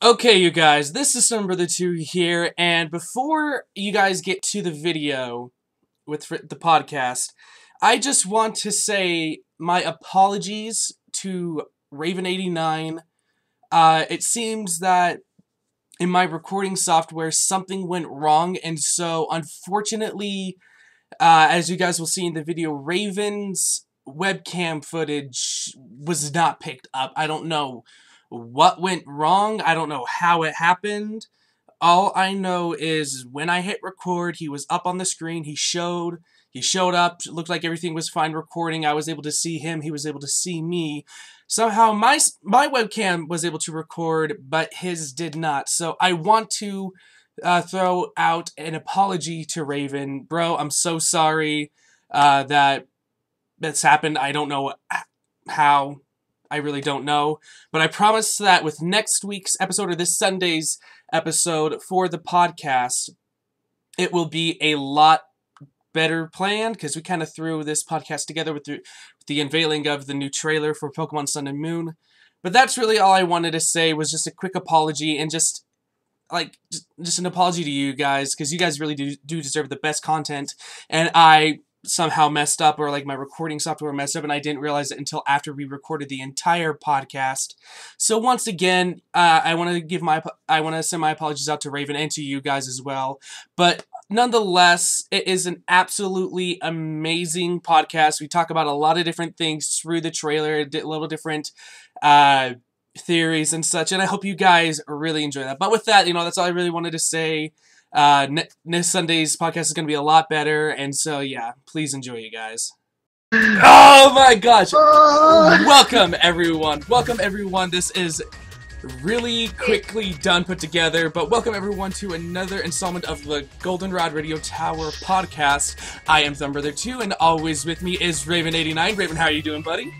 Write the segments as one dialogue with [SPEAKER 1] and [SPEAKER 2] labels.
[SPEAKER 1] Okay, you guys, this is Tumblr2 here, and before you guys get to the video with the podcast, I just want to say my apologies to RAVEN89. It seems that in my recording software, something went wrong, and so, unfortunately, as you guys will see in the video, Raven's webcam footage was not picked up. I don't know what went wrong. I don't know how it happened. All I know is when I hit record, he was up on the screen. He showed up. It looked like everything was fine recording. I was able to see him. He was able to see me. Somehow my webcam was able to record, but his did not. So I want to throw out an apology to Raven. Bro, I'm so sorry that's happened. I don't know how. I really don't know. But I promise that with next week's episode, or this Sunday's episode for the podcast, it will be a lot better planned, because we kind of threw this podcast together with the unveiling of the new trailer for Pokemon Sun and Moon. But that's really all I wanted to say, was just a quick apology, and just an apology to you guys, because you guys really do deserve the best content, and I somehow messed up, or like my recording software messed up, and I didn't realize it until after we recorded the entire podcast. So once again, I want to send my apologies out to Raven and to you guys as well. But nonetheless, it is an absolutely amazing podcast. We talk about a lot of different things through the trailer, a little different theories and such, and I hope you guys really enjoy that. But with that, that's all I really wanted to say. Next Sunday's podcast is going to be a lot better, and so yeah, please enjoy, you guys. Oh my gosh! Welcome everyone, this is really quickly done, put together, but welcome everyone to another installment of the Goldenrod Radio Tower Podcast. I am Tumblr2, and always with me is RAVEN89. Raven, how are you doing, buddy?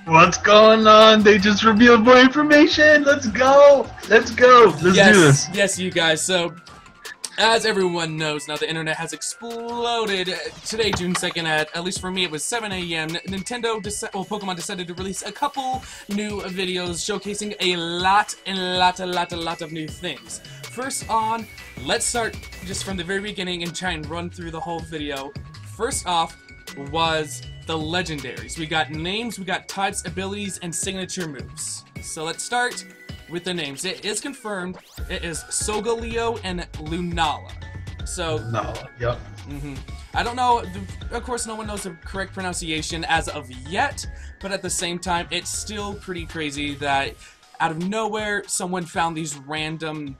[SPEAKER 2] What's going on? They just revealed more information! Let's go! Let's do this!
[SPEAKER 1] Yes, you guys, so as everyone knows now, the internet has exploded. Today, June 2nd, at least for me, it was 7 a.m. Pokemon decided to release a couple new videos showcasing a lot of new things. First on, let's start just from the very beginning and try and run through the whole video. First off was the legendaries. We got names, we got types, abilities, and signature moves. So let's start with the names. It is confirmed. It is Solgaleo and Lunala. So
[SPEAKER 2] yep.
[SPEAKER 1] I don't know. Of course, no one knows the correct pronunciation as of yet, but at the same time, it's still pretty crazy that out of nowhere, someone found these random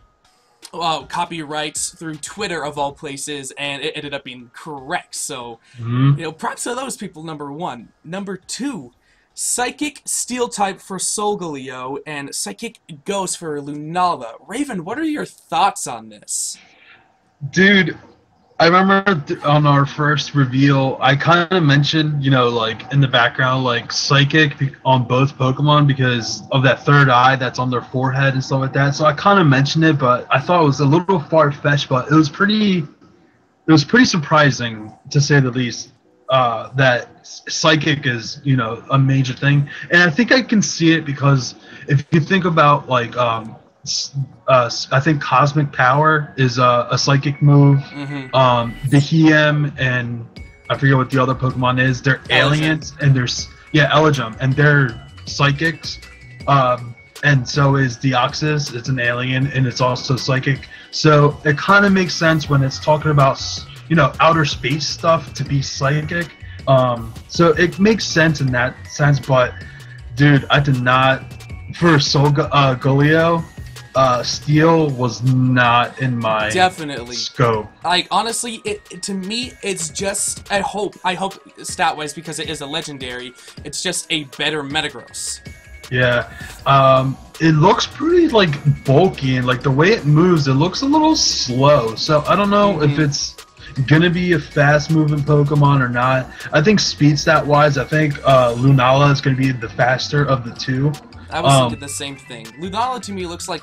[SPEAKER 1] copyrights through Twitter of all places, and it ended up being correct. So, props to those people. Number one. Number two, Psychic Steel type for Solgaleo and Psychic Ghost for Lunala. Raven, what are your thoughts on this?
[SPEAKER 2] Dude, I remember on our first reveal, I kind of mentioned, like in the background, like Psychic on both Pokemon because of that third eye that's on their forehead and stuff like that. So I kind of mentioned it, but I thought it was a little far-fetched, but it was pretty surprising, to say the least. That Psychic is, a major thing, and I think I can see it because if you think about like, I think Cosmic Power is a Psychic move. The Hiem and I forget what the other Pokemon is. They're aliens, and there's Elegum, and they're psychics. And so is Deoxys. It's an alien, and it's also psychic. So it kind of makes sense when it's talking about outer space stuff to be psychic. So it makes sense in that sense, but dude, I did not, for Solgaleo, Steel was not in my scope.
[SPEAKER 1] Like, honestly, to me, it's just, I hope stat-wise, because it is a legendary, it's just a better Metagross.
[SPEAKER 2] Yeah, it looks pretty, like, bulky, and, like, the way it moves, it looks a little slow, so I don't know if it's gonna be a fast-moving Pokemon or not. I think speed stat-wise, I think Lunala is gonna be the faster of the two.
[SPEAKER 1] I was thinking the same thing. Lunala to me looks like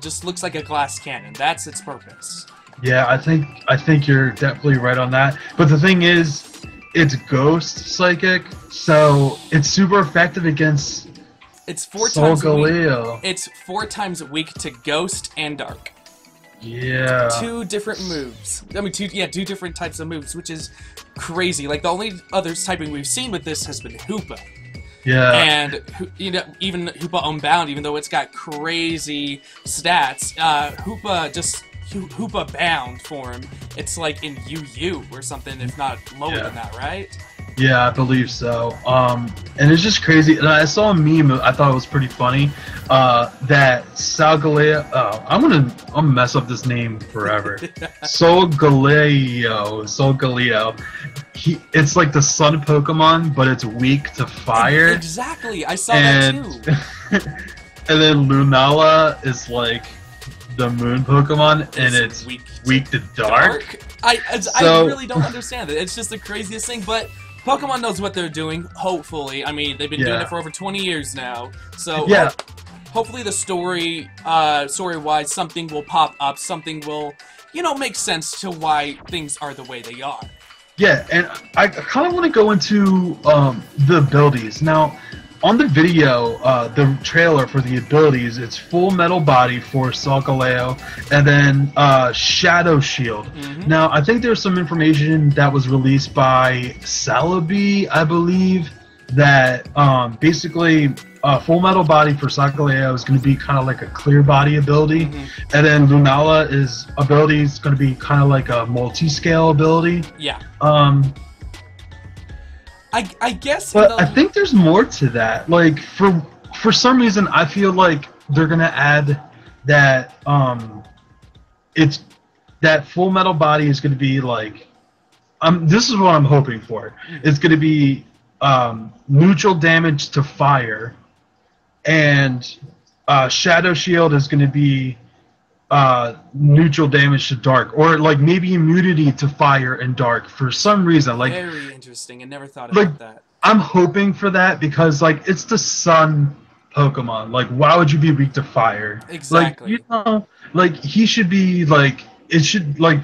[SPEAKER 1] just looks like a glass cannon. That's its purpose.
[SPEAKER 2] Yeah, I think you're definitely right on that. But the thing is, it's Ghost Psychic, so it's super effective against
[SPEAKER 1] It's 4 times
[SPEAKER 2] Solgaleo.
[SPEAKER 1] weak. It's 4 times weak to Ghost and Dark.
[SPEAKER 2] Yeah.
[SPEAKER 1] 2 different moves. I mean, 2 different types of moves, which is crazy. Like, the only other typing we've seen with this has been Hoopa.
[SPEAKER 2] Yeah.
[SPEAKER 1] And, you know, even Hoopa Unbound, even though it's got crazy stats, Hoopa Bound form, it's like in UU or something, if not lower than that, right?
[SPEAKER 2] Yeah, I believe so. And it's just crazy. And I saw a meme. I thought it was pretty funny. That Solgaleo. Oh, I'm gonna mess up this name forever. Solgaleo. It's like the sun Pokemon, but it's weak to fire.
[SPEAKER 1] Exactly. I saw that too.
[SPEAKER 2] And then Lunala is like the moon Pokemon, and it's weak to dark.
[SPEAKER 1] I really don't understand it. It's just the craziest thing, but Pokemon knows what they're doing, hopefully. I mean, they've been doing it for over 20 years now. So hopefully the story-wise, something will pop up, something will, you know, make sense to why things are the way they are.
[SPEAKER 2] Yeah, and I kind of want to go into the abilities. Now, on the video, the trailer for the abilities, it's full metal body for Solgaleo, and then Shadow Shield. Now, I think there's some information that was released by Celebi, I believe, that basically full metal body for Solgaleo is going to be kind of like a clear body ability, and then Lunala's ability is going to be kind of like a multi-scale ability.
[SPEAKER 1] Yeah. I guess.
[SPEAKER 2] But I think there's more to that. Like for some reason, I feel like they're gonna add that it's that full metal body is gonna be like this is what I'm hoping for. It's gonna be neutral damage to fire, and Shadow Shield is gonna be neutral damage to dark, or like maybe immunity to fire and dark for some reason. Like,
[SPEAKER 1] very interesting. I never thought about that.
[SPEAKER 2] I'm hoping for that because like it's the sun Pokemon. Like, why would you be weak to fire?
[SPEAKER 1] Exactly.
[SPEAKER 2] Like, you know, like he should be like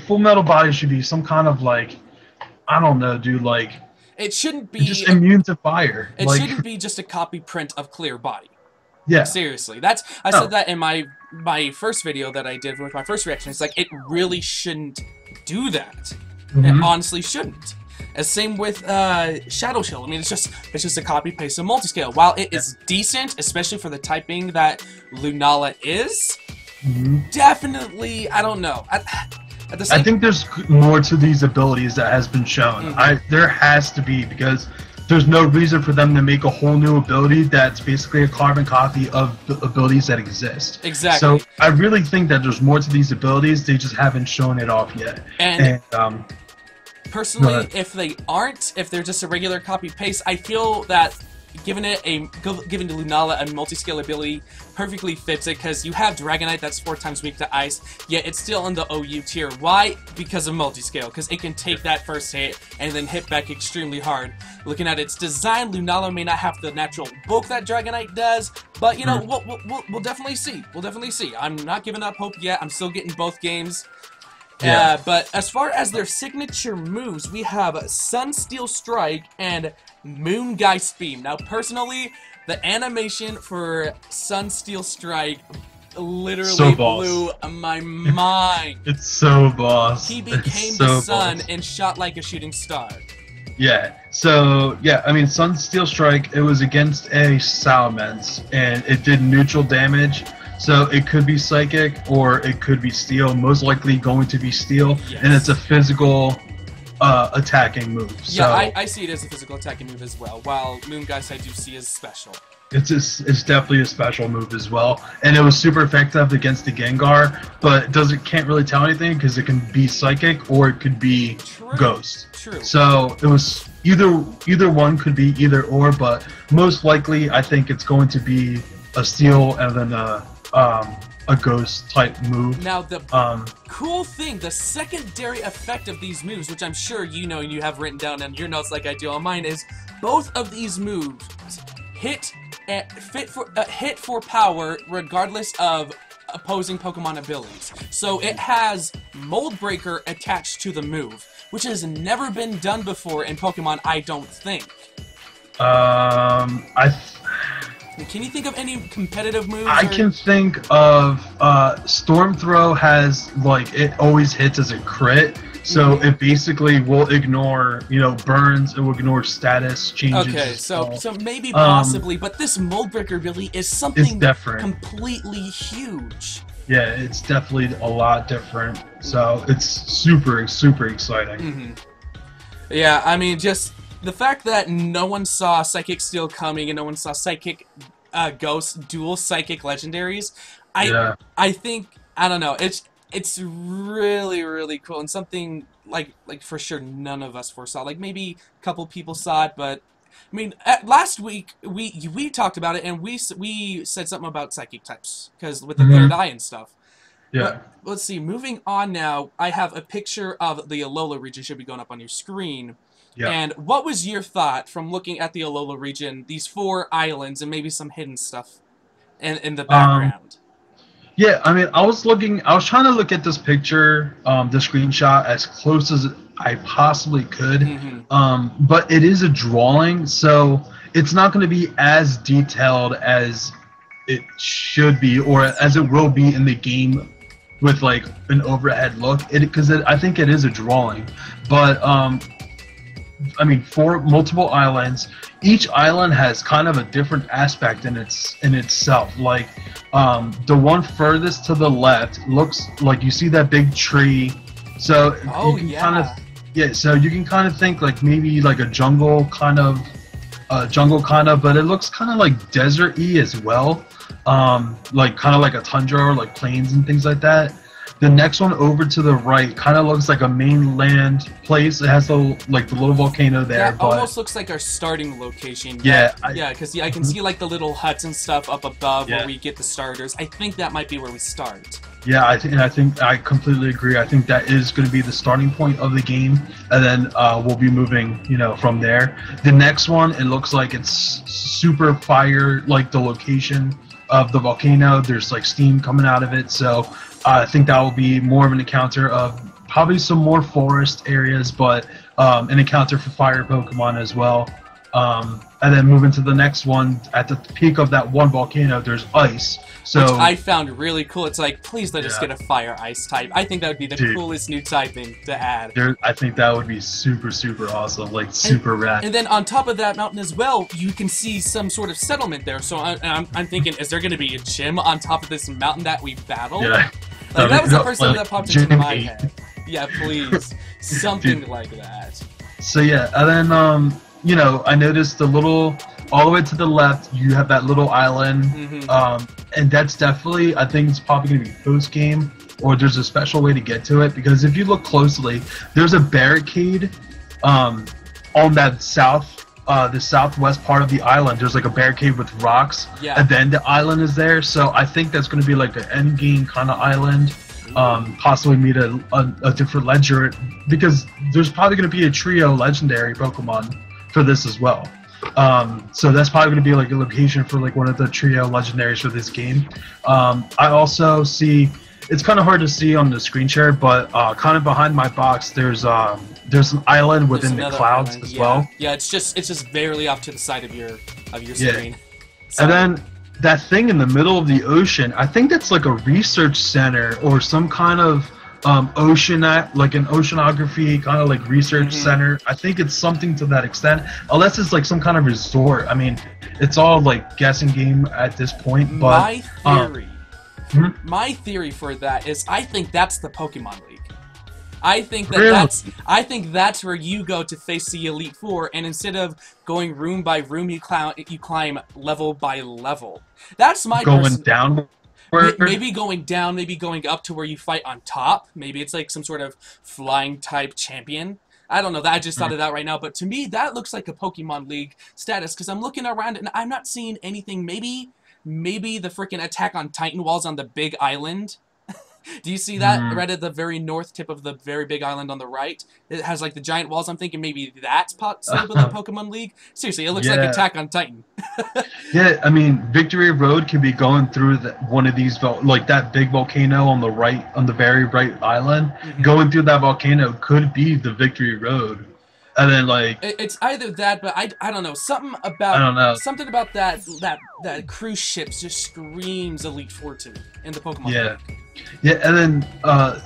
[SPEAKER 2] full metal body should be some kind of like, I don't know, dude. Like,
[SPEAKER 1] it shouldn't be
[SPEAKER 2] just immune to fire.
[SPEAKER 1] It
[SPEAKER 2] like,
[SPEAKER 1] shouldn't be just a copy print of Clear Body.
[SPEAKER 2] Yeah.
[SPEAKER 1] Seriously, I said that in my first video that I did with my first reaction. It's like, it really shouldn't do that. It honestly shouldn't. And same with Shadow Shield. I mean, it's just a copy paste of multiscale. While it is decent, especially for the typing that Lunala is, definitely, I don't know. I think
[SPEAKER 2] there's more to these abilities that has been shown. There has to be, because there's no reason for them to make a whole new ability that's basically a carbon copy of the abilities that exist.
[SPEAKER 1] Exactly.
[SPEAKER 2] So I really think that there's more to these abilities. They just haven't shown it off yet.
[SPEAKER 1] And personally, if they're just a regular copy paste, I feel that giving to Lunala a multi-scale ability perfectly fits it, because you have Dragonite that's 4 times weak to ice, yet it's still in the OU tier. Why? Because of multi-scale, because it can take that first hit and then hit back extremely hard. Looking at its design, Lunala may not have the natural bulk that Dragonite does, but you know, we'll definitely see. We'll definitely see. I'm not giving up hope yet. I'm still getting both games. But as far as their signature moves, we have Sunsteel Strike and Moongeist Beam. Now, personally, the animation for Sunsteel Strike literally blew my mind.
[SPEAKER 2] It's so boss.
[SPEAKER 1] He became the sun and shot like a shooting star.
[SPEAKER 2] Yeah. So, yeah, I mean, Sunsteel Strike, it was against a Salamence, and it did neutral damage. So it could be Psychic, or it could be Steel. Most likely going to be Steel, and it's a physical attacking move. So
[SPEAKER 1] yeah, I see it as a physical attacking move as well, while Moongeist I do see as special.
[SPEAKER 2] It's definitely a special move as well, and it was super effective against the Gengar, but can't really tell anything because it can be Psychic or it could be Ghost.
[SPEAKER 1] True.
[SPEAKER 2] So it was either one could be either or, but most likely I think it's going to be a Steel and then a Ghost type move.
[SPEAKER 1] Now the cool thing, the secondary effect of these moves, which I'm sure you know and you have written down in your notes like I do on mine, is both of these moves hit for power regardless of opposing Pokemon abilities. So it has Mold Breaker attached to the move, which has never been done before in Pokemon, I don't think. Can you think of any competitive moves?
[SPEAKER 2] I can think of Storm Throw has, like, it always hits as a crit, so it basically will ignore, you know, burns, it will ignore status changes.
[SPEAKER 1] Okay, so maybe possibly, but this mold breaker ability is something completely huge.
[SPEAKER 2] Yeah, it's definitely a lot different, so it's super, super exciting.
[SPEAKER 1] Yeah, I mean, just the fact that no one saw Psychic Steel coming and no one saw Psychic Ghost dual Psychic Legendaries, I think, I don't know, it's really, really cool, and something like for sure none of us foresaw. Like, maybe a couple people saw it, but I mean, last week we talked about it, and we said something about Psychic types, because with the third eye and stuff.
[SPEAKER 2] Yeah.
[SPEAKER 1] But let's see, moving on now, I have a picture of the Alola region, should be going up on your screen. Yeah. And what was your thought from looking at the Alola region, these 4 islands, and maybe some hidden stuff in the background?
[SPEAKER 2] Yeah, I mean, I was trying to look at this picture, the screenshot, as close as I possibly could, but it is a drawing, so it's not going to be as detailed as it should be, or as it will be in the game with, like, an overhead look, because I think it is a drawing, but I mean, 4 multiple islands. Each island has kind of a different aspect in itself. Like, the one furthest to the left looks like, you see that big tree. So so you can kind of think like maybe like a jungle kind of, but it looks kind of like desert-y as well. Like kind of like a tundra or like plains and things like that. The next one over to the right kind of looks like a mainland place. It has the little volcano there.
[SPEAKER 1] Yeah, almost looks like our starting location.
[SPEAKER 2] Yeah.
[SPEAKER 1] Because I can see like the little huts and stuff up above where we get the starters. I think that might be where we start.
[SPEAKER 2] Yeah, I think I completely agree. I think that is going to be the starting point of the game, and then we'll be moving, you know, from there. The next one, it looks like it's super fire, like the location of the volcano. There's like steam coming out of it, so I think that will be more of an encounter of probably some more forest areas, but an encounter for fire Pokemon as well. And then moving to the next one, at the peak of that one volcano, there's ice. So,
[SPEAKER 1] which I found really cool. It's like, please let us get a fire ice type. I think that would be the coolest new typing to add.
[SPEAKER 2] I think that would be super, super awesome, like super rad.
[SPEAKER 1] And then on top of that mountain as well, you can see some sort of settlement there. So I'm thinking, is there going to be a gym on top of this mountain that we battled?
[SPEAKER 2] Yeah.
[SPEAKER 1] Like, that was the first thing that popped into my head. Yeah, please. Something like that.
[SPEAKER 2] So yeah, and then, you know, I noticed all the way to the left, you have that little island, and that's definitely, I think it's probably going to be post-game, or there's a special way to get to it, because if you look closely, there's a barricade on that the southwest part of the island. There's like a barricade with rocks, and then the island is there, so I think that's going to be like an end game kind of island. Possibly meet a different ledger, because there's probably going to be a trio legendary Pokemon for this as well. So that's probably going to be like a location for like one of the trio legendaries for this game. I also see, it's kind of hard to see on the screen share, but kind of behind my box there's an island within the clouds as well. Yeah,
[SPEAKER 1] it's just barely off to the side of your screen.
[SPEAKER 2] So, and then that thing in the middle of the ocean, I think that's like a research center or some kind of like an oceanography kind of like research center. I think it's something to that extent, unless it's like some kind of resort. I mean, it's all like guessing game at this point, but
[SPEAKER 1] my theory for that is I think that's the Pokemon League. I think that's where you go to face the Elite Four, and instead of going room by room, you climb level by level. That's my
[SPEAKER 2] down.
[SPEAKER 1] Maybe going down, maybe going up to where you fight on top. Maybe it's like some sort of flying type champion. I don't know. I just thought of that right now. But to me, that looks like a Pokemon League status, because I'm looking around and I'm not seeing anything. Maybe the freaking Attack on Titan walls on the big island. Do you see that right at the very north tip of the very big island on the right? It has like the giant walls. I'm thinking maybe that's possible in the Pokemon League. Seriously, it looks like Attack on Titan.
[SPEAKER 2] Yeah, I mean, Victory Road could be going through one of these, like that big volcano on the right, on the very right island. Going through that volcano could be the Victory Road. And then like
[SPEAKER 1] it's either that, but I don't know, something about that cruise ships just screams Elite Four to me in the Pokemon.
[SPEAKER 2] Yeah, yeah, and then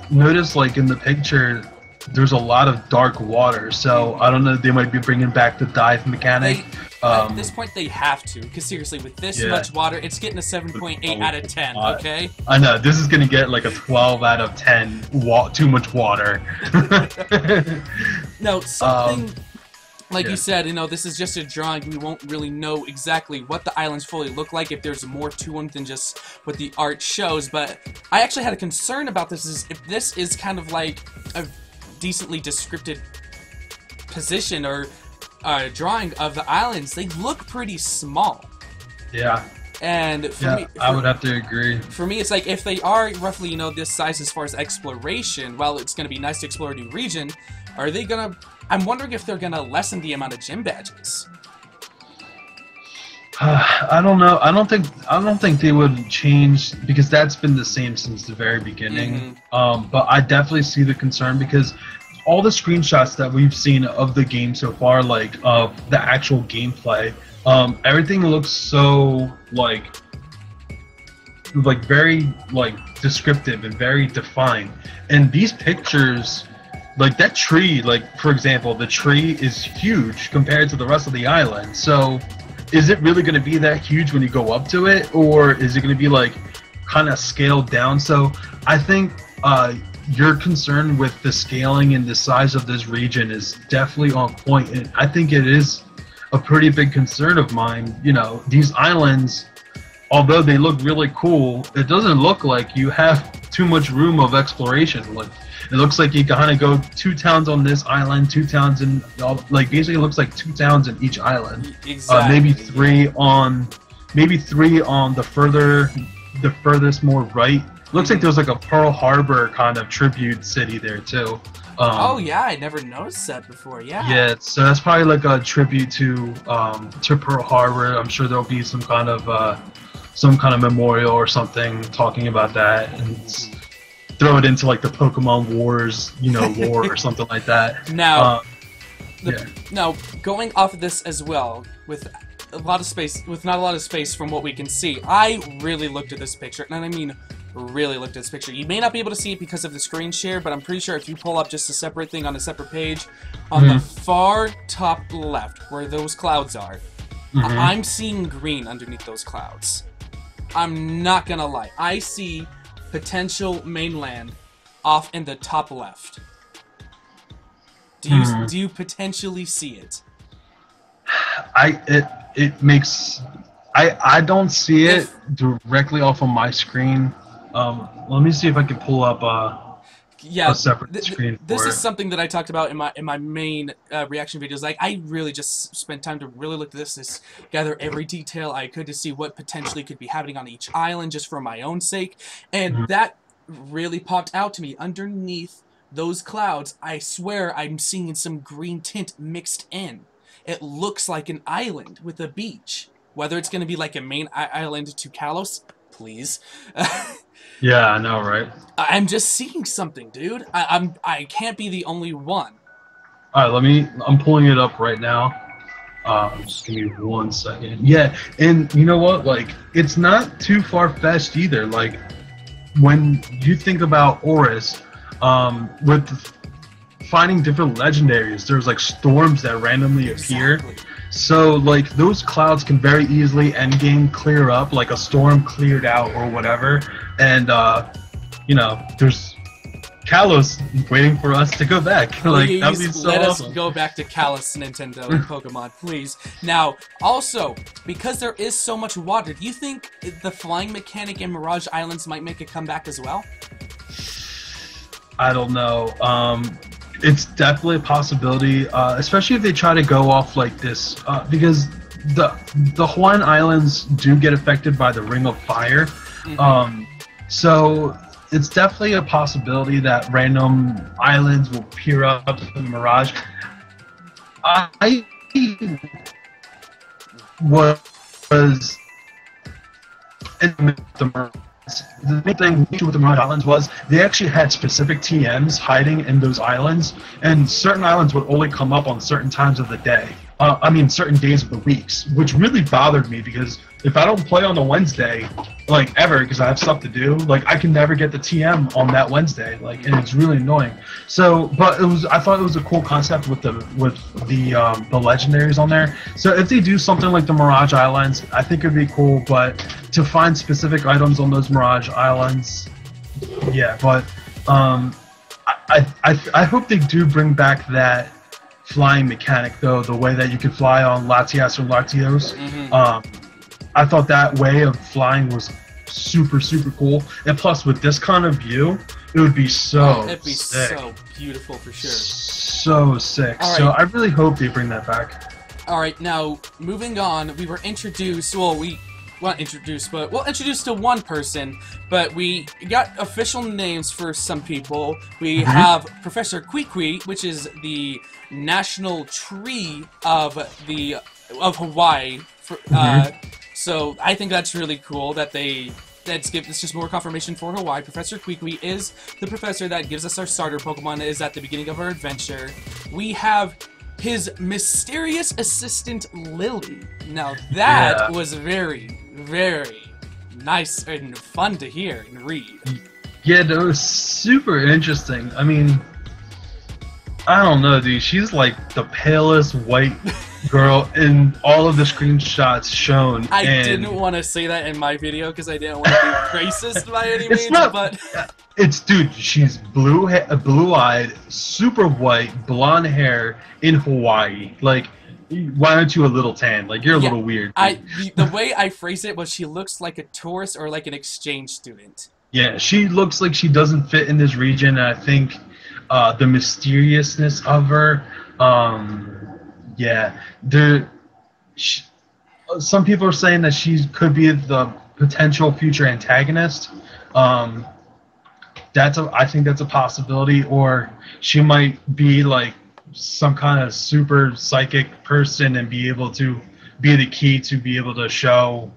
[SPEAKER 2] notice like in the picture, there's a lot of dark water. So I don't know, they might be bringing back the dive mechanic.
[SPEAKER 1] At this point, they have to, because seriously, with this much water, it's getting a 7.8 out of 10. Okay.
[SPEAKER 2] I know this is gonna get like a 12 out of 10. Too much water.
[SPEAKER 1] No, something like you said. You know, this is just a drawing. We won't really know exactly what the islands fully look like, if there's more to them than just what the art shows. But I actually had a concern about this. Is if this is kind of like a decently descriptive position or drawing of the islands, they look pretty small. Yeah. And for me,
[SPEAKER 2] I would have to agree.
[SPEAKER 1] For me, it's like if they are roughly, you know, this size as far as exploration, while it's going to be nice to explore a new region, are they going to... I'm wondering if they're going to lessen the amount of gym badges.
[SPEAKER 2] I don't know. I don't think they would change, because that's been the same since the very beginning. But I definitely see the concern, because all the screenshots that we've seen of the game so far, like of the actual gameplay, everything looks so like very like descriptive and very defined. And these pictures, like that tree, like for example, the tree is huge compared to the rest of the island. So is it really going to be that huge when you go up to it, or is it going to be like kind of scaled down? So I think your concern with the scaling and the size of this region is definitely on point, and I think it is a pretty big concern of mine. You know, these islands, although they look really cool, it doesn't look like you have too much room of exploration. Like, it looks like you kind of go 2 towns on this island, 2 towns in, like basically it looks like 2 towns in each island.
[SPEAKER 1] Exactly.
[SPEAKER 2] Maybe three on the furthest more right. Looks like there's like a Pearl Harbor kind of tribute city there too.
[SPEAKER 1] Oh yeah, I never noticed that before. Yeah.
[SPEAKER 2] Yeah, so that's probably like a tribute to Pearl Harbor. I'm sure there'll be some kind of memorial or something talking about that, and throw it into like the Pokemon Wars, you know, lore or something like that.
[SPEAKER 1] Now, now going off of this as well, with not a lot of space from what we can see, I really looked at this picture, and I mean really looked at this picture. You may not be able to see it because of the screen share, but I'm pretty sure if you pull up just a separate thing on a separate page, on the far top left, where those clouds are, I'm seeing green underneath those clouds. I'm not gonna lie. I see potential mainland off in the top left. Do you potentially see it?
[SPEAKER 2] I don't see it directly off of my screen. Let me see if I can pull up a separate screen.
[SPEAKER 1] This is something that I talked about in my main reaction videos. Like, I really just spent time to really look at this, gather every detail I could to see what potentially could be happening on each island, just for my own sake. And that really popped out to me. Underneath those clouds, I swear I'm seeing some green tint mixed in. It looks like an island with a beach. Whether it's going to be like a main island to Kalos, please.
[SPEAKER 2] Yeah, I know, right?
[SPEAKER 1] I'm just seeing something, dude. I can't be the only one.
[SPEAKER 2] All right, I'm pulling it up right now. Just give me 1 second. Yeah, and you know what? Like, it's not too far-fetched either. Like, when you think about Oris, with finding different legendaries, there's like storms that randomly appear. So like those clouds can very easily endgame clear up, like a storm cleared out or whatever, and you know, there's Kalos waiting for us to go back.
[SPEAKER 1] Please,
[SPEAKER 2] like, that'd be so
[SPEAKER 1] let
[SPEAKER 2] awesome.
[SPEAKER 1] us go back to Kalos, Nintendo and Pokemon, please. Now, also, because there is so much water, do you think the flying mechanic in Mirage Islands might make a comeback as well?
[SPEAKER 2] I don't know. It's definitely a possibility, especially if they try to go off like this, because the Hawaiian Islands do get affected by the Ring of Fire. So it's definitely a possibility that random islands will peer up in Mirage. I was in the the main thing with the Mirage Islands was they actually had specific TMs hiding in those islands, and certain islands would only come up on certain times of the day. Certain days of the weeks, which really bothered me because if I don't play on a Wednesday, like ever, because I have stuff to do, like I can never get the TM on that Wednesday, like, and it's really annoying. So, but I thought it was a cool concept with the legendaries on there. So if they do something like the Mirage Islands, I think it'd be cool. But to find specific items on those Mirage Islands, yeah. But I hope they do bring back that flying mechanic, though, the way that you could fly on Latias or Latios. I thought that way of flying was super, super cool. And plus, with this kind of view, it would be so
[SPEAKER 1] it'd be
[SPEAKER 2] sick.
[SPEAKER 1] So beautiful for sure.
[SPEAKER 2] So sick. Right. So I really hope they bring that back.
[SPEAKER 1] All right, now, moving on, we were introduced, well, not introduced, but, well, introduced to one person, but we got official names for some people. We have Professor Kwikwi, which is the national tree of Hawaii. So I think that's really cool that it's just more confirmation for Hawaii. Professor Kwikwi is the professor that gives us our starter Pokemon that is at the beginning of our adventure. We have his mysterious assistant, Lily. Now that was very, very nice and fun to hear and read.
[SPEAKER 2] Yeah, that was super interesting. I mean, I don't know, dude. She's like the palest white girl in all of the screenshots shown.
[SPEAKER 1] I didn't want to say that in my video because I didn't want to be racist by any means. But
[SPEAKER 2] dude, she's blue-eyed, super white, blonde hair in Hawaii. Like, why aren't you a little tan? Like, you're a little weird.
[SPEAKER 1] The way I phrased it was she looks like a tourist or like an exchange student.
[SPEAKER 2] Yeah, she looks like she doesn't fit in this region, and I think the mysteriousness of her, some people are saying that she could be the potential future antagonist. I think that's a possibility, or she might be like some kind of super psychic person and be able to be the key to be able to show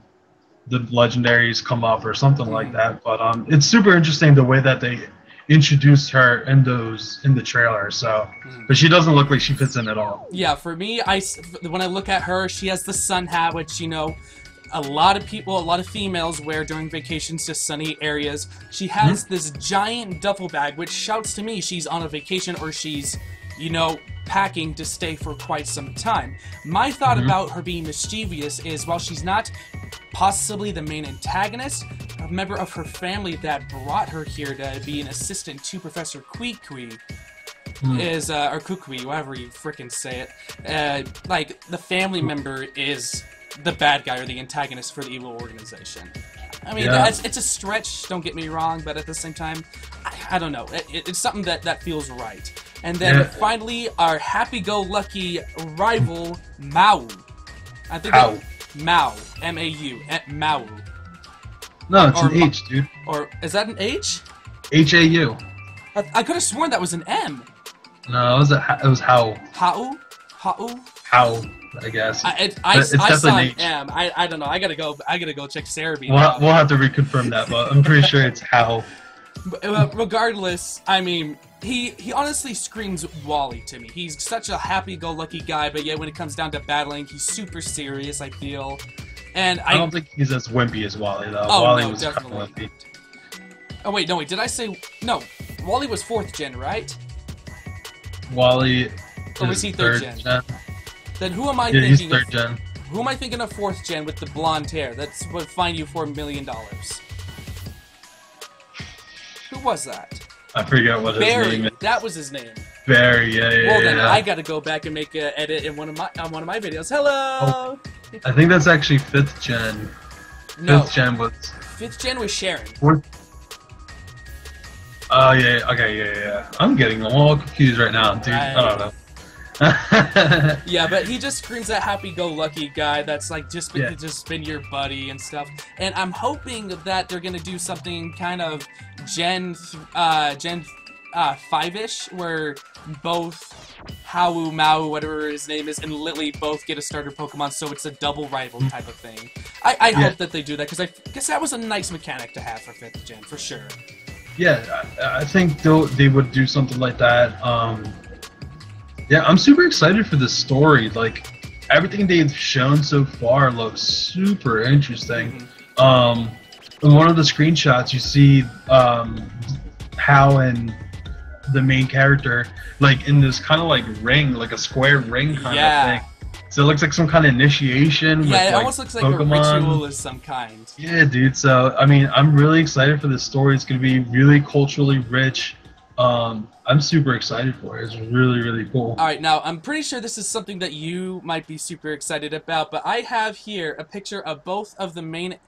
[SPEAKER 2] the legendaries come up or something like that. But it's super interesting the way that they introduced her in the trailer. So, but she doesn't look like she fits in at all.
[SPEAKER 1] Yeah, for me, when I look at her, she has the sun hat, which, you know, a lot of females wear during vacations to sunny areas. She has this giant duffel bag, which shouts to me she's on a vacation or she's, you know, packing to stay for quite some time. My thought about her being mischievous is, while she's not possibly the main antagonist, a member of her family that brought her here to be an assistant to Professor Kwikwi is, or Kukui, whatever you frickin' say it, like, the family member is the bad guy or the antagonist for the evil organization. I mean, it's a stretch, don't get me wrong, but at the same time, I don't know. It's something that feels right. And then finally, our happy-go-lucky rival, Mau. I think Mau. M-A-U. Mau.
[SPEAKER 2] No, it's an H, dude.
[SPEAKER 1] Or, is that an H?
[SPEAKER 2] H-A-U.
[SPEAKER 1] I could have sworn that was an M.
[SPEAKER 2] No, it was How.
[SPEAKER 1] How? How?
[SPEAKER 2] How, I guess.
[SPEAKER 1] I saw an M. I don't know. I gotta go check Cerebi.
[SPEAKER 2] We'll have to reconfirm that, but I'm pretty sure it's How.
[SPEAKER 1] Regardless, I mean, he honestly screams Wally to me. He's such a happy-go-lucky guy, but yet when it comes down to battling, he's super serious, I feel. And I don't think
[SPEAKER 2] he's as wimpy as Wally, though.
[SPEAKER 1] Oh,
[SPEAKER 2] Wally
[SPEAKER 1] no,
[SPEAKER 2] was
[SPEAKER 1] definitely
[SPEAKER 2] wimpy.
[SPEAKER 1] Oh, wait, did I say... No, Wally was 4th gen, right?
[SPEAKER 2] Wally
[SPEAKER 1] or was he 3rd gen? Then who am I
[SPEAKER 2] thinking
[SPEAKER 1] he's
[SPEAKER 2] 3rd gen.
[SPEAKER 1] Who am I thinking of 4th gen with the blonde hair? That's what fine you $4 million. Who was that?
[SPEAKER 2] I forget what his name is.
[SPEAKER 1] That was his name.
[SPEAKER 2] Barry, yeah.
[SPEAKER 1] Well, then I gotta go back and make an edit in on one of my videos. Hello!
[SPEAKER 2] Oh, I think that's actually 5th gen.
[SPEAKER 1] No.
[SPEAKER 2] 5th gen was
[SPEAKER 1] Sharon.
[SPEAKER 2] Oh, yeah, okay, yeah. I'm getting all confused right now, dude. I don't know.
[SPEAKER 1] Yeah, but he just screams that happy-go-lucky guy that's like just been your buddy and stuff. And I'm hoping that they're gonna do something kind of Gen 5-ish, where both Hau Mao, whatever his name is, and Lily both get a starter Pokemon, so it's a double rival type of thing. I hope that they do that, because I guess that was a nice mechanic to have for 5th gen, for sure.
[SPEAKER 2] Yeah, I think they would do something like that. Yeah, I'm super excited for this story. Like, everything they've shown so far looks super interesting. In one of the screenshots, you see Hal and the main character like in this kind of like ring, like a square ring kind of thing. So it looks like some kind of initiation.
[SPEAKER 1] Yeah,
[SPEAKER 2] with,
[SPEAKER 1] it almost looks like Pokemon. A ritual of some kind.
[SPEAKER 2] Yeah, dude. So I mean, I'm really excited for this story. It's gonna be really culturally rich. I'm super excited for it. It's really, really cool.
[SPEAKER 1] Alright, now, I'm pretty sure this is something that you might be super excited about, but I have here a picture of both of the main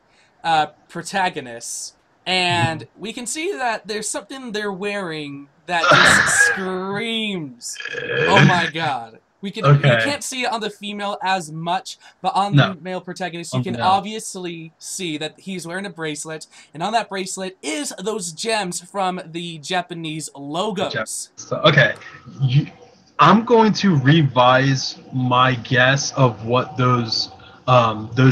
[SPEAKER 1] protagonists, and we can see that there's something they're wearing that just screams, oh my god. You can't see it on the female as much, but on the male protagonist, you can obviously see that he's wearing a bracelet, and on that bracelet is those gems from the Japanese logos.
[SPEAKER 2] So, okay, I'm going to revise my guess of what those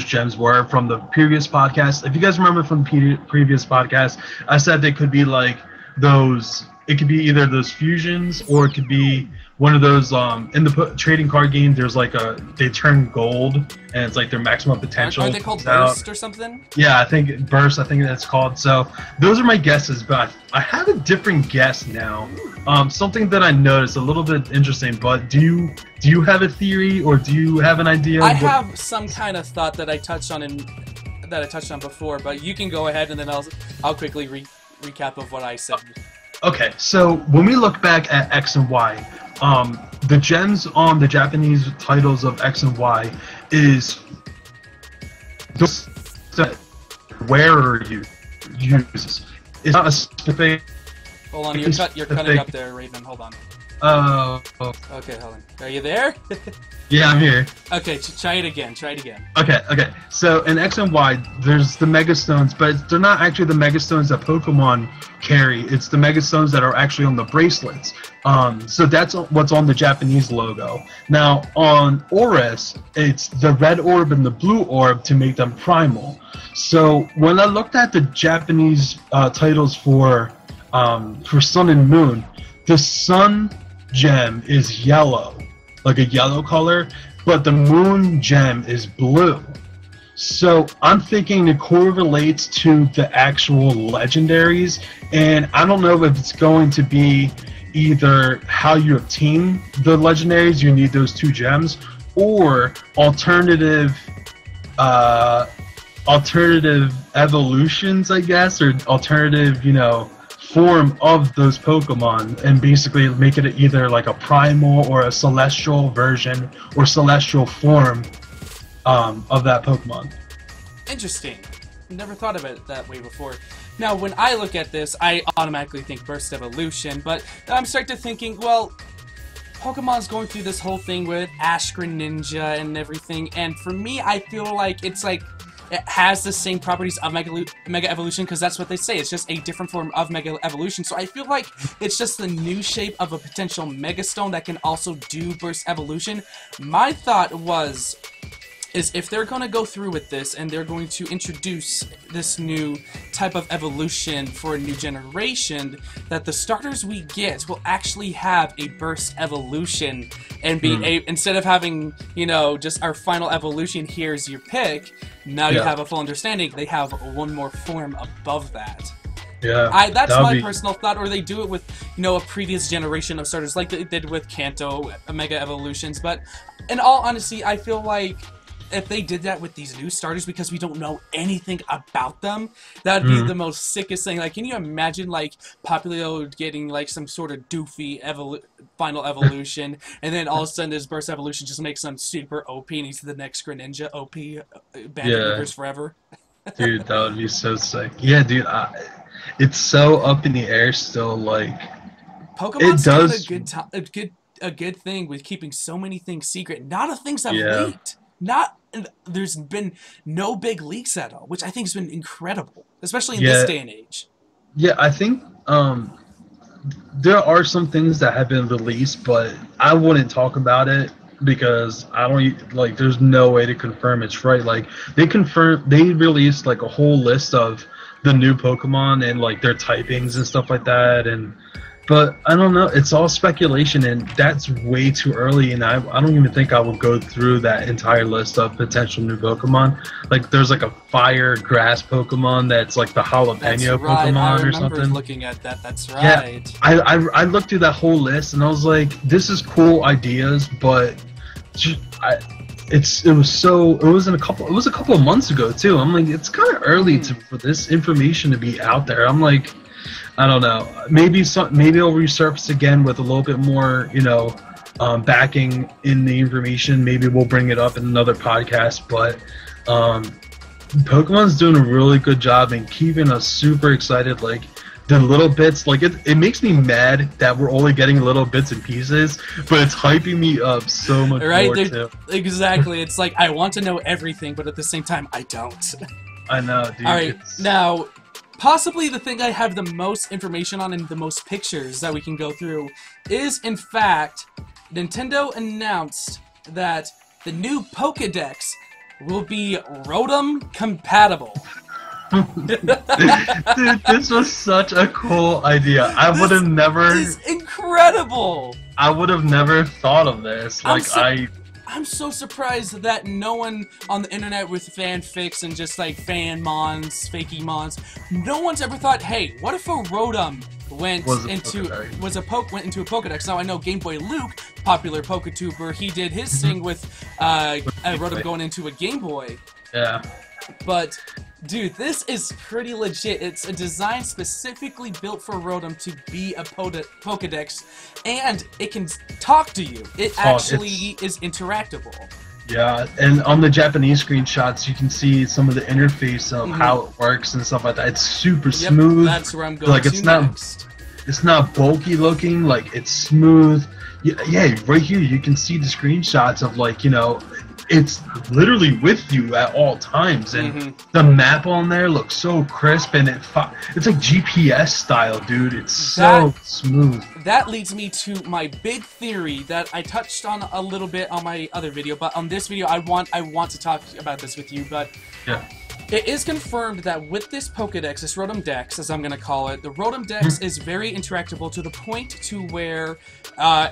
[SPEAKER 2] gems were from the previous podcast. If you guys remember from the previous podcast, I said they could be like those. It could be either those fusions, or it could be one of those in the trading card game. There's like they turn gold, and it's like their maximum potential.
[SPEAKER 1] Are they called burst or something?
[SPEAKER 2] Yeah, I think burst. I think that's called. So those are my guesses, but I have a different guess now. Something that I noticed a little bit interesting. But do you have a theory, or do you have an idea?
[SPEAKER 1] I have some kind of thought that I touched on before, but you can go ahead, and then I'll quickly recap of what I said.
[SPEAKER 2] Okay, so when we look back at X and Y, the gems on the Japanese titles of X and Y is those that wearer uses. It's not a specific.
[SPEAKER 1] Hold on, you're cutting up there, Raven. Hold on. Okay, hold on. Are you there?
[SPEAKER 2] Yeah, I'm here.
[SPEAKER 1] Okay, try it again.
[SPEAKER 2] Okay. So in X and Y, there's the Mega Stones, but they're not actually the Mega Stones that Pokemon carry. It's the Mega Stones that are actually on the bracelets. So that's what's on the Japanese logo. Now on Oris, it's the red orb and the blue orb to make them primal. So when I looked at the Japanese titles for Sun and Moon, the Sun gem is yellow, like a yellow color, but the Moon gem is blue. So I'm thinking it correlates to the actual legendaries, and I don't know if it's going to be either how you obtain the legendaries, you need those 2 gems, or alternative evolutions, I guess, or alternative, form of those Pokemon, and basically make it either like a primal or a celestial version or celestial form of that Pokemon.
[SPEAKER 1] Interesting. Never thought of it that way before. Now, when I look at this, I automatically think Burst Evolution, but I'm starting to thinking, well, Pokemon's going through this whole thing with Ash Greninja and everything, and for me, I feel like it's like it has the same properties of Mega Evolution, because that's what they say. It's just a different form of Mega Evolution. So I feel like it's just the new shape of a potential Mega Stone that can also do Burst Evolution. My thought is if they're going to go through with this and they're going to introduce this new type of evolution for a new generation, that the starters we get will actually have a burst evolution and be instead of having, just our final evolution, here's your pick, now you have a full understanding, they have one more form above that.
[SPEAKER 2] Yeah,
[SPEAKER 1] that's my personal thought, or they do it with, a previous generation of starters like they did with Kanto Mega Evolutions, but in all honesty, I feel like if they did that with these new starters, because we don't know anything about them, that'd be the most sickest thing. Like, can you imagine, like, Popplio getting, like, some sort of doofy final evolution, and then all of a sudden this Burst Evolution just makes them super OP, and he's the next Greninja OP, Bandit Rivers forever? Dude,
[SPEAKER 2] that would be so sick. Yeah, dude, it's so up in the air still, like...
[SPEAKER 1] Pokemon's doing a good thing with keeping so many things secret. Not a things have leaked. There's been no big leaks at all, which I think has been incredible, especially in this day and age.
[SPEAKER 2] Yeah, I think there are some things that have been released, but I wouldn't talk about it because I don't like. There's no way to confirm it's right. Like they released like a whole list of the new Pokemon and like their typings and stuff like that, but I don't know. It's all speculation, and that's way too early. And I don't even think I would go through that entire list of potential new Pokemon. Like, there's like a fire grass Pokemon that's like the jalapeno Pokemon or something.
[SPEAKER 1] Looking at that. That's right.
[SPEAKER 2] Yeah, I looked through that whole list, and I was like, this is cool ideas, but it was a couple of months ago too. I'm like, it's kind of early for this information to be out there. I'm like, I don't know. Maybe it'll resurface again with a little bit more, backing in the information. Maybe we'll bring it up in another podcast. But Pokemon's doing a really good job and keeping us super excited. Like the little bits, like it makes me mad that we're only getting little bits and pieces, but it's hyping me up so much more too.
[SPEAKER 1] Exactly. It's like I want to know everything, but at the same time, I don't.
[SPEAKER 2] I know, dude.
[SPEAKER 1] All right, now. Possibly the thing I have the most information on and the most pictures that we can go through is, in fact, Nintendo announced that the new Pokédex will be Rotom compatible.
[SPEAKER 2] Dude, this was such a cool idea. I would have never...
[SPEAKER 1] This is incredible!
[SPEAKER 2] I would have never thought of this.
[SPEAKER 1] I'm so surprised that no one on the internet with fanfics and just like fan mons, fakey mons, no one's ever thought, hey, what if a Rotom went into a Pokedex? Now I know Game Boy Luke, popular PokeTuber, he did his thing with a Rotom going into a Game Boy.
[SPEAKER 2] Yeah.
[SPEAKER 1] But dude, this is pretty legit. It's a design specifically built for Rotom to be a Pokedex, and it can talk to you. It actually is interactable.
[SPEAKER 2] Yeah, and on the Japanese screenshots, you can see some of the interface of how it works and stuff like that. It's super smooth.
[SPEAKER 1] That's where I'm going next.
[SPEAKER 2] It's not bulky looking. Like, it's smooth. Yeah, right here you can see the screenshots of like, it's literally with you at all times, and the map on there looks so crisp, and it's like GPS style, dude. It's so smooth. That
[SPEAKER 1] leads me to my big theory that I touched on a little bit on my other video, but on this video I want to talk about this with you. But
[SPEAKER 2] yeah.
[SPEAKER 1] It is confirmed that with this Pokedex, this Rotom Dex, as I'm going to call it, the Rotom Dex is very interactable to the point to where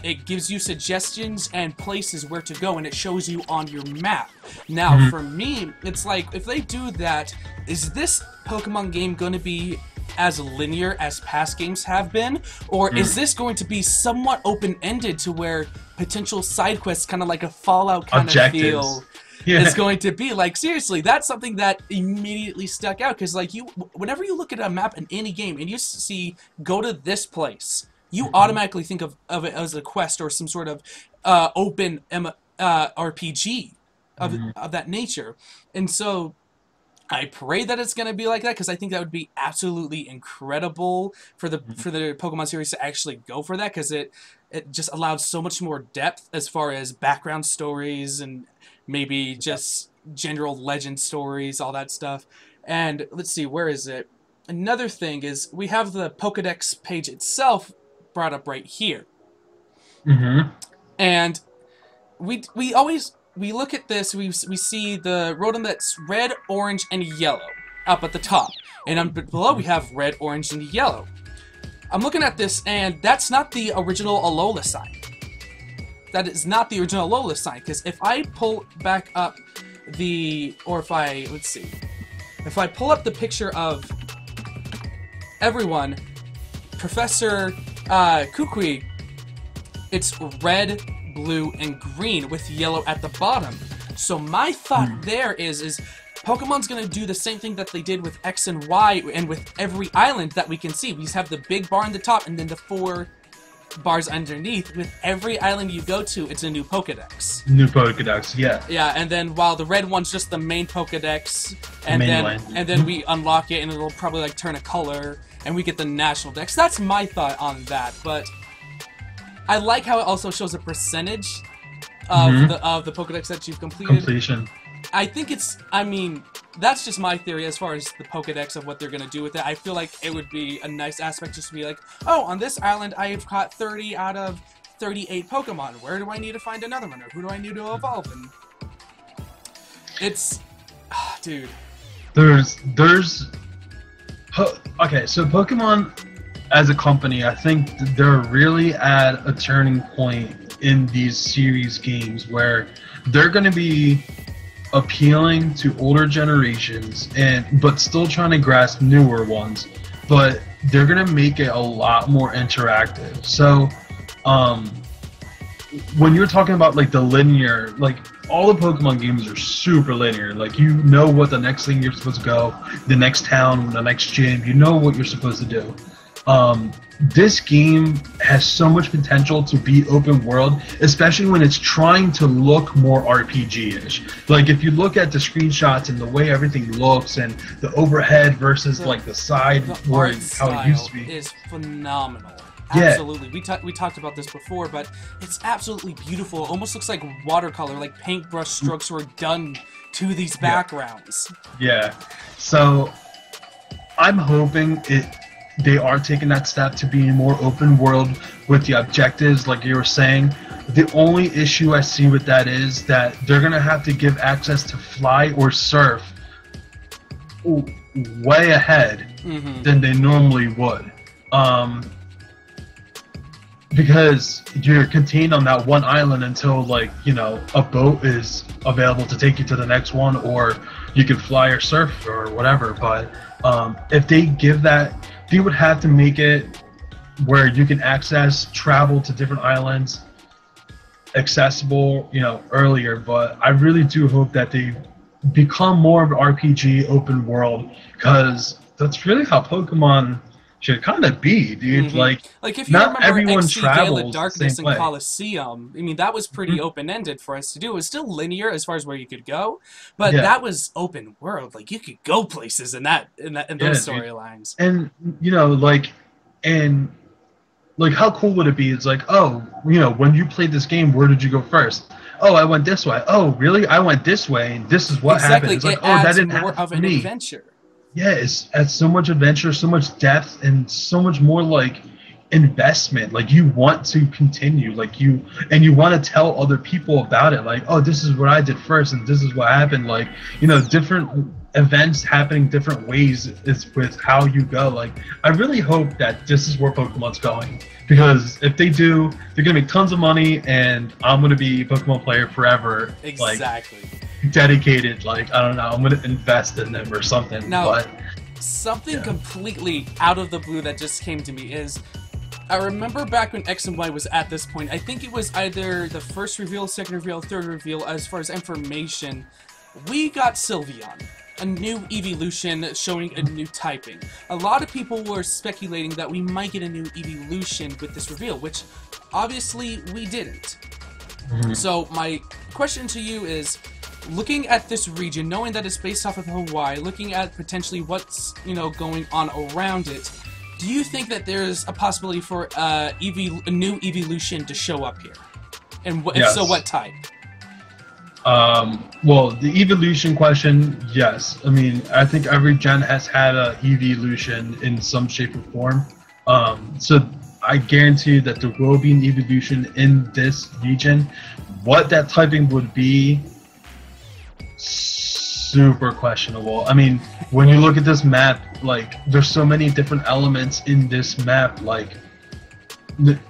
[SPEAKER 1] it gives you suggestions and places where to go, and it shows you on your map. Now, for me, it's like, if they do that, is this Pokemon game going to be as linear as past games have been? Or is this going to be somewhat open-ended to where potential side quests, kind of like a Fallout kind of feel... It's going to be like, seriously, that's something that immediately stuck out, because like whenever you look at a map in any game and you see go to this place, you automatically think of it as a quest or some sort of open RPG of that nature. And so I pray that it's going to be like that, because I think that would be absolutely incredible for the Pokemon series to actually go for that, because it just allows so much more depth as far as background stories and maybe just general legend stories, all that stuff. And let's see, where is it? Another thing is we have the Pokedex page itself brought up right here. And we look at this, we see the Rotom that's red, orange, and yellow up at the top. And below we have red, orange, and yellow. I'm looking at this, and that's not the original Alola sign. That is not the original Alola sign, because if I pull back up if I pull up the picture of everyone, Professor Kukui, it's red, blue, and green with yellow at the bottom. So my thought there is Pokemon's going to do the same thing that they did with X and Y and with every island that we can see. We have the big bar on the top and then the 4 bars underneath. With every island you go to, it's a new Pokedex.
[SPEAKER 2] New Pokedex, yeah.
[SPEAKER 1] Yeah, and then while the red one's just the main Pokedex, and then we unlock it and it'll probably like turn a color and we get the national dex. That's my thought on that, but I like how it also shows a percentage of the Pokedex that you've completed.
[SPEAKER 2] Completion.
[SPEAKER 1] I think it's, I mean, that's just my theory as far as the Pokedex of what they're going to do with it. I feel like it would be a nice aspect just to be like, oh, on this island I've caught 30 out of 38 Pokemon. Where do I need to find another one? Or who do I need to evolve? And it's... dude. Okay, so Pokemon as a company, I think they're really at a turning point in these series games where they're going to be appealing to older generations but still trying to grasp newer ones, but they're going to make it a lot more interactive. So when you're talking about like the linear, like all the Pokemon games are super linear. Like, you know what the next thing you're supposed to go, the next town, the next gym, you know what you're supposed to do. This game has so much potential to be open world, especially when it's trying to look more RPG-ish. Like, if you look at the screenshots and the way everything looks and the overhead versus like the side where how it used to be, is phenomenal.
[SPEAKER 2] Yeah.
[SPEAKER 1] Absolutely. We talked about this before, but it's absolutely beautiful. It almost looks like watercolor, like paintbrush strokes were done to these backgrounds.
[SPEAKER 2] Yeah. So I'm hoping they are taking that step to be more open world with the objectives, like you were saying. The only issue I see with that is that they're going to have to give access to fly or surf way ahead than they normally would. Because you're contained on that one island until, like, you know, a boat is available to take you to the next one, or you can fly or surf or whatever. But if they give that, they would have to make it where you can travel to different islands accessible, you know, earlier. But I really do hope that they become more of an RPG open world, because that's really how Pokemon should kind of be, dude. Like
[SPEAKER 1] if you
[SPEAKER 2] not
[SPEAKER 1] remember
[SPEAKER 2] everyone
[SPEAKER 1] XD
[SPEAKER 2] travels
[SPEAKER 1] Gale of Darkness and
[SPEAKER 2] way.
[SPEAKER 1] Coliseum, I mean, that was pretty open-ended for us to do. It was still linear as far as where you could go, but that was open world. Like, you could go places in those storylines.
[SPEAKER 2] And you know, how cool would it be? It's like, oh, you know, when you played this game, where did you go first? Oh, I went this way. Oh, really? I went this way, and this is what happened. It's like, oh, that didn't happen
[SPEAKER 1] of
[SPEAKER 2] for
[SPEAKER 1] an
[SPEAKER 2] me.
[SPEAKER 1] adventure.
[SPEAKER 2] Yeah, it's so much adventure, so much depth, and so much more like investment. Like, you want to continue, like you want to tell other people about it. Like, oh, this is what I did first, and this is what happened. Like, you know, different events happening different ways is with how you go. Like, I really hope that this is where Pokemon's going, because if they do, they're gonna make tons of money, and I'm gonna be a Pokemon player forever.
[SPEAKER 1] Exactly.
[SPEAKER 2] Like, dedicated, like, I don't know, I'm gonna invest in them or something.
[SPEAKER 1] Now,
[SPEAKER 2] but
[SPEAKER 1] something completely out of the blue that just came to me is, I remember back when X and Y was at this point, I think it was either the first reveal, second reveal, third reveal, as far as information, we got Sylveon, a new evolution showing a new typing. A lot of people were speculating that we might get a new evolution with this reveal, which obviously we didn't. So my question to you is, looking at this region, knowing that it's based off of Hawaii, looking at potentially what's, you know, going on around it, do you think that there's a possibility for a new evolution to show up here? And if so, what type?
[SPEAKER 2] Well, the evolution question, yes. I mean, I think every gen has had a evolution in some shape or form. So I guarantee you that there will be an evolution in this region. What that typing would be, super questionable. I mean, when you look at this map, like, there's so many different elements in this map, like,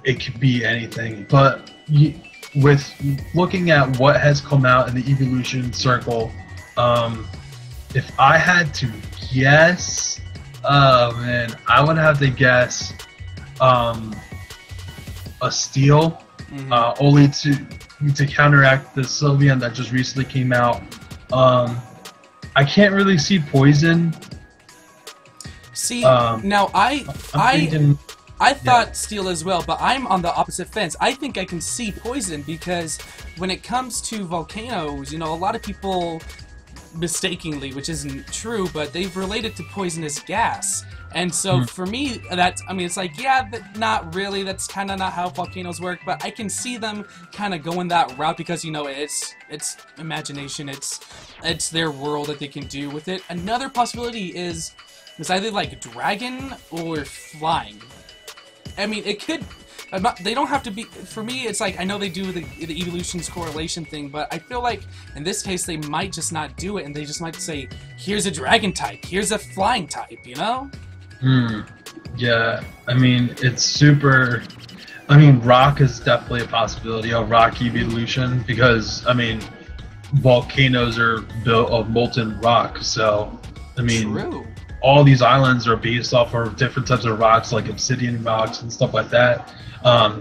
[SPEAKER 2] it could be anything. But with looking at what has come out in the evolution circle, if I had to guess, oh man, I would have to guess a Steel, only to counteract the Sylveon that just recently came out. I can't really see Poison.
[SPEAKER 1] See, now I thought
[SPEAKER 2] Yeah.
[SPEAKER 1] Steel as well, but I'm on the opposite fence. I think I can see Poison because when it comes to volcanoes, you know, a lot of people mistakenly, which isn't true, but they've related to poisonous gas. And so for me, it's like, yeah, not really, that's kind of not how volcanoes work, but I can see them kind of going that route because, you know, it's imagination, it's their world that they can do with it. Another possibility is it's either like dragon or flying. I mean, it could... they don't have to be... For me, it's like, I know they do the evolution's correlation thing, but I feel like, in this case, they might just not do it, and they just might say, here's a dragon type, here's a flying type, you know?
[SPEAKER 2] Yeah, I mean, it's super... I mean, rock is definitely a possibility, a rock evolution, because, I mean, volcanoes are built of molten rock, so, I mean...
[SPEAKER 1] True.
[SPEAKER 2] All these islands are based off of different types of rocks, like obsidian rocks and stuff like that.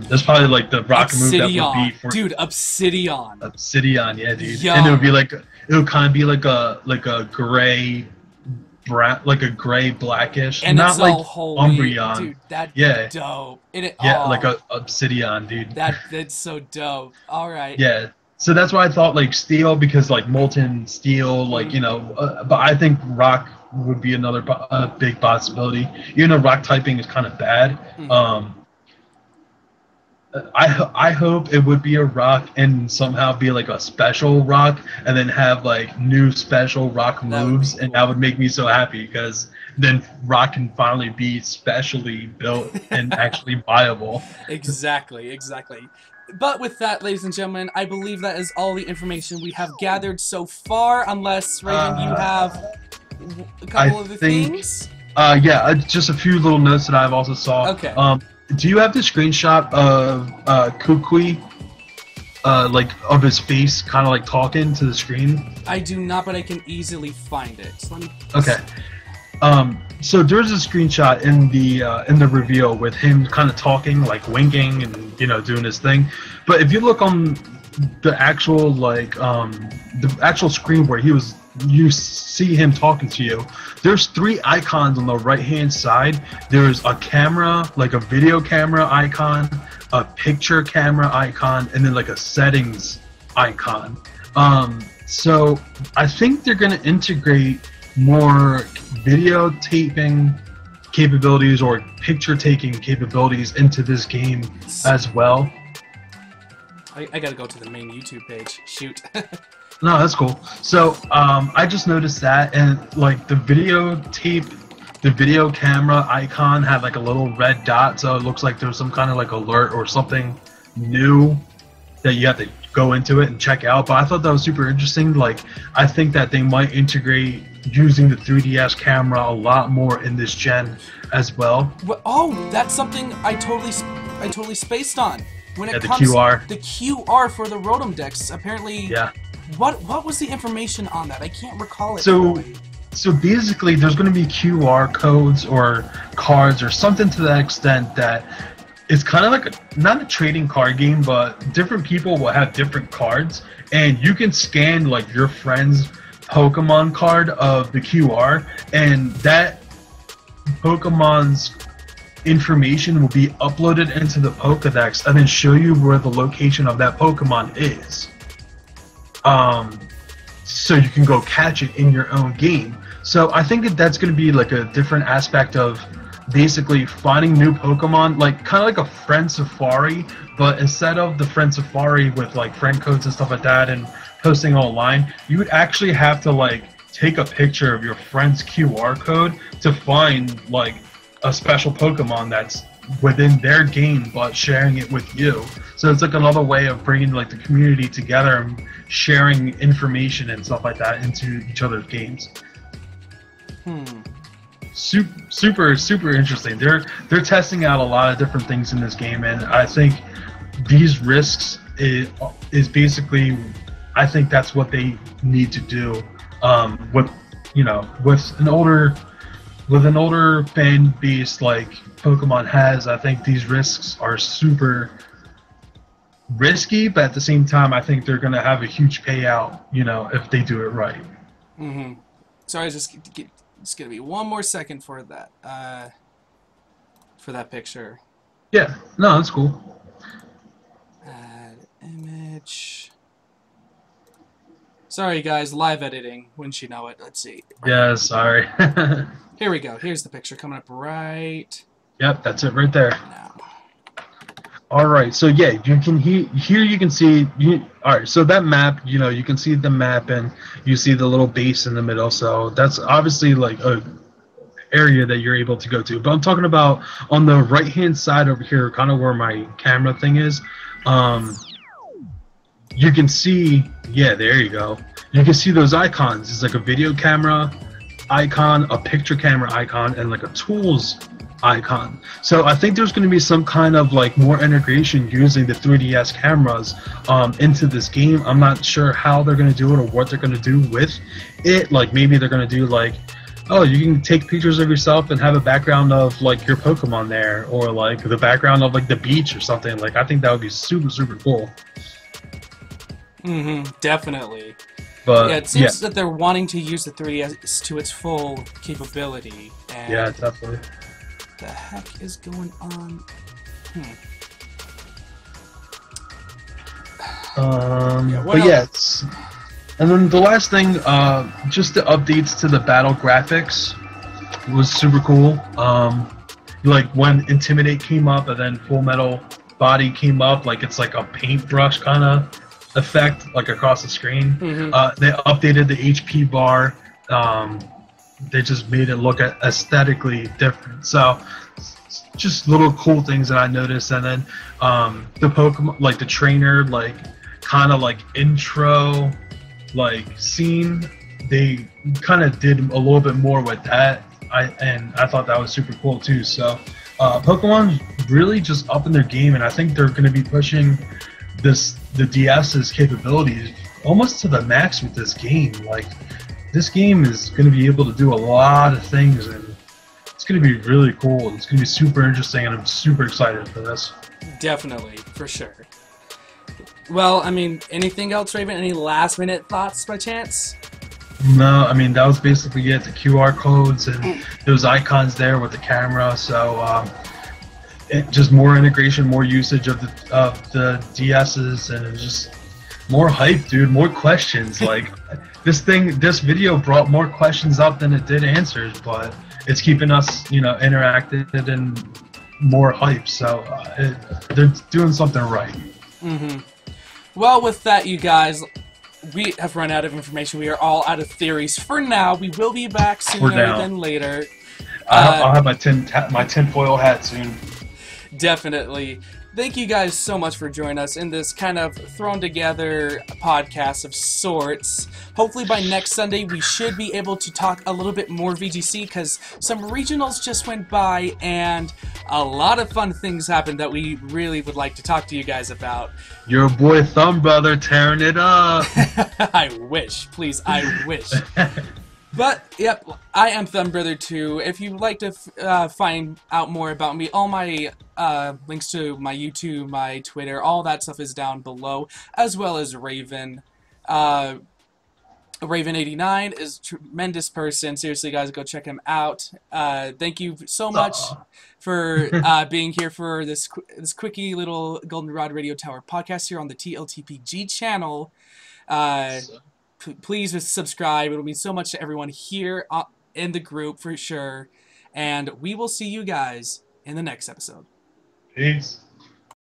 [SPEAKER 2] There's probably like the rock move that would be for
[SPEAKER 1] obsidian.
[SPEAKER 2] Obsidian, yeah, dude.
[SPEAKER 1] Yo.
[SPEAKER 2] And it would kind of be like a gray, brown, like a gray blackish,
[SPEAKER 1] and
[SPEAKER 2] not
[SPEAKER 1] it's
[SPEAKER 2] like
[SPEAKER 1] all holy.
[SPEAKER 2] Umbreon.
[SPEAKER 1] Dude, that'd
[SPEAKER 2] yeah.
[SPEAKER 1] be dope.
[SPEAKER 2] Like a obsidian, dude.
[SPEAKER 1] That's so dope. All right.
[SPEAKER 2] Yeah. So that's why I thought like steel, because like molten steel, like but I think rock would be another big possibility. Even though rock typing is kind of bad, I hope it would be a rock and somehow be like a special rock, and then have like new special rock moves, and that would make me so happy, because then rock can finally be specially built and actually viable.
[SPEAKER 1] Exactly. But with that, ladies and gentlemen, I believe that is all the information we have gathered so far, unless, Raven, you have a couple of the things?
[SPEAKER 2] Yeah, just a few little notes that I've also saw.
[SPEAKER 1] Okay.
[SPEAKER 2] Do you have the screenshot of Kukui, like of his face, kind of like talking to the screen?
[SPEAKER 1] I do not, but I can easily find it. So let me...
[SPEAKER 2] Okay. So there's a screenshot in the reveal with him kind of talking, like winking and doing his thing. But if you look on the actual the actual screen where you see him talking to you, there's 3 icons on the right hand side. There's a camera, like a video camera icon, a picture camera icon, and then like a settings icon. So I think they're going to integrate more video taping capabilities or picture taking capabilities into this game as well.
[SPEAKER 1] I gotta go to the main YouTube page. Shoot.
[SPEAKER 2] No, that's cool. So I just noticed that, and like the video camera icon had like a little red dot, so it looks like there's some kind of like alert or something new that you have to go into it and check out. But I thought that was super interesting. Like, I think that they might integrate using the 3DS camera a lot more in this gen as well.
[SPEAKER 1] Oh, that's something I totally spaced on. When it comes the QR for the Rotom decks, apparently.
[SPEAKER 2] Yeah.
[SPEAKER 1] What was the information on that? I can't recall it.
[SPEAKER 2] So basically, there's going to be QR codes or cards or something to that extent that it's kind of like not a trading card game, but different people will have different cards, and you can scan like your friend's Pokemon card of the QR, and that Pokemon's information will be uploaded into the Pokedex and then show you where the location of that Pokemon is. So you can go catch it in your own game. So I think that's going to be like a different aspect of basically finding new Pokemon, like kind of like a friend safari, but instead of the friend safari with like friend codes and stuff like that and posting online, you would actually have to like take a picture of your friend's QR code to find like a special Pokemon that's within their game but sharing it with you. So it's like another way of bringing like the community together and sharing information and stuff like that into each other's games. Super interesting. They're testing out a lot of different things in this game, and I think these risks is basically, I think that's what they need to do. With an older fan base like Pokemon has, I think these risks are super risky, but at the same time, I think they're going to have a huge payout, if they do it right.
[SPEAKER 1] Sorry, just give me one more second for that picture.
[SPEAKER 2] Yeah, no, that's cool.
[SPEAKER 1] Add image. Sorry, guys, live editing. Wouldn't you know it? Let's see.
[SPEAKER 2] Yeah, sorry.
[SPEAKER 1] Here we go. Here's the picture coming up right.
[SPEAKER 2] Yep, that's it right there.
[SPEAKER 1] Now.
[SPEAKER 2] All right, so yeah, you can here you can see. All right, so that map, you can see the map and you see the little base in the middle. So that's obviously like a area that you're able to go to. But I'm talking about on the right hand side over here, kind of where my camera thing is. You can see, yeah, there you go. You can see those icons. It's like a video camera icon, a picture camera icon, and like a tools icon. So I think there's going to be some kind of like more integration using the 3DS cameras into this game. I'm not sure how they're going to do it or what they're going to do with it. Like maybe they're going to do like, oh, you can take pictures of yourself and have a background of like your Pokemon there, or like the background of like the beach or something. Like I think that would be super, super cool.
[SPEAKER 1] Definitely.
[SPEAKER 2] But
[SPEAKER 1] yeah, it seems that they're wanting to use the 3DS to its full capability. And
[SPEAKER 2] yeah, definitely.
[SPEAKER 1] What the heck is going on?
[SPEAKER 2] But yes. And then the last thing, just the updates to the battle graphics was super cool. Like when Intimidate came up and then Full Metal Body came up, like it's like a paintbrush kind of effect, like across the screen. They updated the HP bar. They just made it look aesthetically different. So just little cool things that I noticed. And then the Pokemon, like the trainer, like kind of like intro like scene, they kind of did a little bit more with that. I thought that was super cool too. So Pokemon really just upping their game, and I think they're going to be pushing the DS's capabilities almost to the max with this game. Like this game is going to be able to do a lot of things, and it's going to be really cool. It's going to be super interesting, and I'm super excited for this.
[SPEAKER 1] Definitely, for sure. Well, I mean, anything else, Raven? Any last-minute thoughts by chance?
[SPEAKER 2] No, I mean, that was basically it. The QR codes and those icons there with the camera. So just more integration, more usage of the DS's, and it's just more hype, dude. More questions. Like this video brought more questions up than it did answers, but it's keeping us, interacted and more hype. So they're doing something right.
[SPEAKER 1] Well, with that, you guys, we have run out of information. We are all out of theories for now. We will be back sooner than later.
[SPEAKER 2] I'll have my tinfoil hat soon.
[SPEAKER 1] Definitely. Thank you guys so much for joining us in this kind of thrown together podcast of sorts. Hopefully by next Sunday we should be able to talk a little bit more VGC, because some regionals just went by and a lot of fun things happened that we really would like to talk to you guys about.
[SPEAKER 2] Your boy Thumb Brother tearing it up.
[SPEAKER 1] I wish. Please, I wish. But, yep, I am ThumbBrother2. If you'd like to find out more about me, all my links to my YouTube, my Twitter, all that stuff is down below, as well as Raven. RAVEN89 is a tremendous person. Seriously, guys, go check him out. Thank you so much for being here for this quickie little Goldenrod Radio Tower podcast here on the TLTPG channel. Please just subscribe. It'll mean so much to everyone here in the group for sure. And we will see you guys in the next episode.
[SPEAKER 2] Peace.